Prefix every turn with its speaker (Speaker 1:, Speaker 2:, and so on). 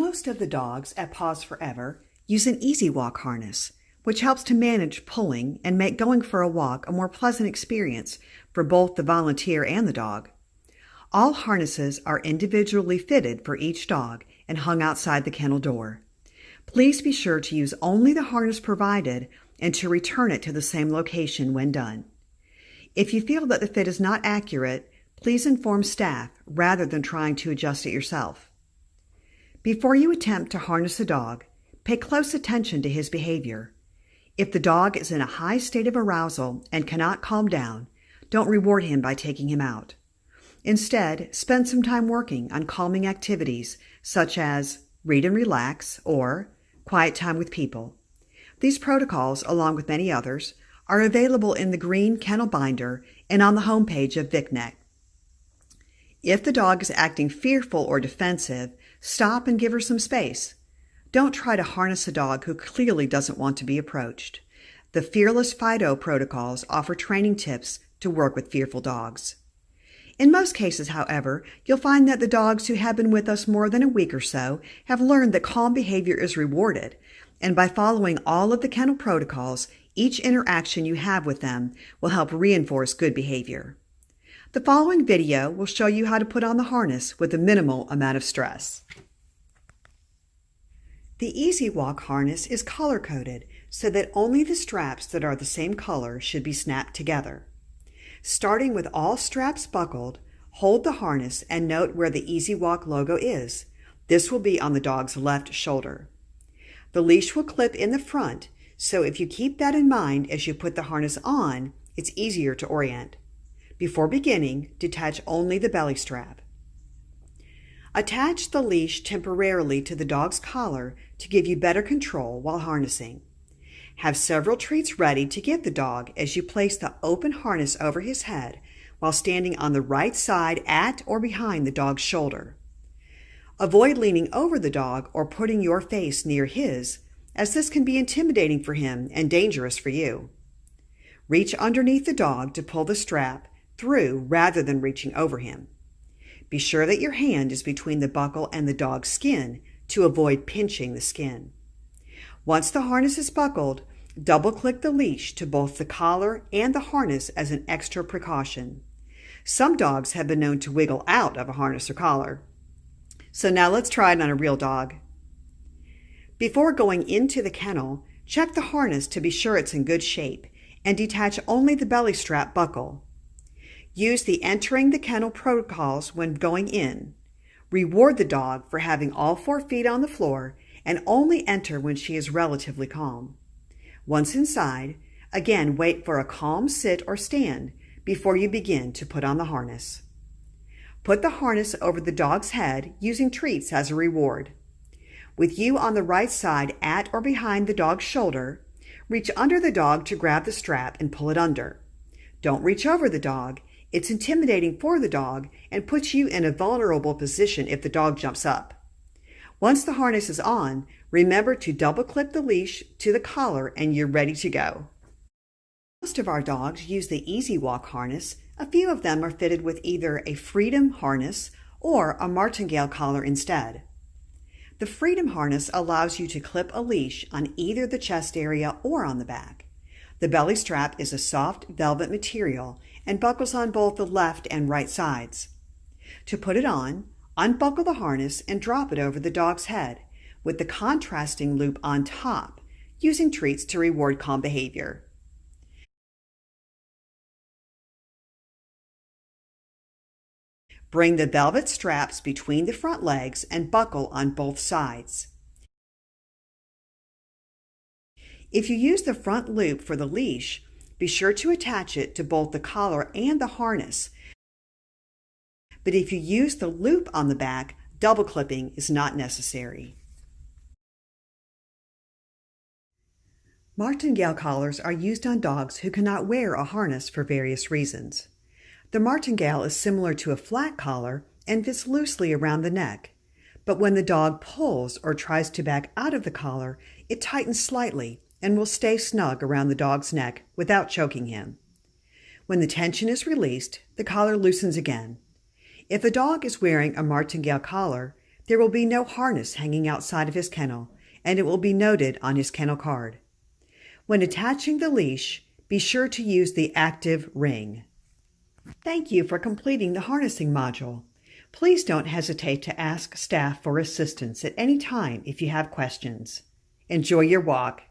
Speaker 1: Most of the dogs at Paws Forever use an Easy Walk harness, which helps to manage pulling and make going for a walk a more pleasant experience for both the volunteer and the dog. All harnesses are individually fitted for each dog and hung outside the kennel door. Please be sure to use only the harness provided and to return it to the same location when done. If you feel that the fit is not accurate, please inform staff rather than trying to adjust it yourself. Before you attempt to harness a dog, pay close attention to his behavior. If the dog is in a high state of arousal and cannot calm down, don't reward him by taking him out. Instead, spend some time working on calming activities such as read and relax or quiet time with people. These protocols, along with many others, are available in the green kennel binder and on the homepage of VicNet. If the dog is acting fearful or defensive, stop and give her some space. Don't try to harness a dog who clearly doesn't want to be approached. The Fearless Fido protocols offer training tips to work with fearful dogs. In most cases, however, you'll find that the dogs who have been with us more than a week or so have learned that calm behavior is rewarded, and by following all of the kennel protocols, each interaction you have with them will help reinforce good behavior. The following video will show you how to put on the harness with a minimal amount of stress. The Easy Walk harness is color-coded so that only the straps that are the same color should be snapped together. Starting with all straps buckled, hold the harness and note where the Easy Walk logo is. This will be on the dog's left shoulder. The leash will clip in the front, so if you keep that in mind as you put the harness on, it's easier to orient. Before beginning, detach only the belly strap. Attach the leash temporarily to the dog's collar to give you better control while harnessing. Have several treats ready to give the dog as you place the open harness over his head while standing on the right side at or behind the dog's shoulder. Avoid leaning over the dog or putting your face near his, as this can be intimidating for him and dangerous for you. Reach underneath the dog to pull the strap through rather than reaching over him. Be sure that your hand is between the buckle and the dog's skin to avoid pinching the skin. Once the harness is buckled, double-click the leash to both the collar and the harness as an extra precaution. Some dogs have been known to wiggle out of a harness or collar. So now let's try it on a real dog. Before going into the kennel, check the harness to be sure it's in good shape and detach only the belly strap buckle. Use the entering the kennel protocols when going in. Reward the dog for having all 4 feet on the floor and only enter when she is relatively calm. Once inside, again wait for a calm sit or stand before you begin to put on the harness. Put the harness over the dog's head using treats as a reward. With you on the right side at or behind the dog's shoulder, reach under the dog to grab the strap and pull it under. Don't reach over the dog. It's intimidating for the dog and puts you in a vulnerable position if the dog jumps up. Once the harness is on, remember to double-clip the leash to the collar and you're ready to go. Most of our dogs use the Easy Walk harness. A few of them are fitted with either a Freedom harness or a martingale collar instead. The Freedom harness allows you to clip a leash on either the chest area or on the back. The belly strap is a soft velvet material and buckles on both the left and right sides. To put it on, unbuckle the harness and drop it over the dog's head with the contrasting loop on top, using treats to reward calm behavior. Bring the velvet straps between the front legs and buckle on both sides. If you use the front loop for the leash, be sure to attach it to both the collar and the harness. But if you use the loop on the back, double clipping is not necessary. Martingale collars are used on dogs who cannot wear a harness for various reasons. The martingale is similar to a flat collar and fits loosely around the neck, but when the dog pulls or tries to back out of the collar, it tightens slightly and will stay snug around the dog's neck without choking him. When the tension is released, the collar loosens again. If a dog is wearing a martingale collar, There will be no harness hanging outside of his kennel, and it will be noted on his kennel card. When attaching the leash, be sure to use the active ring. Thank you for completing the harnessing module. Please don't hesitate to ask staff for assistance at any time if you have questions. Enjoy your walk.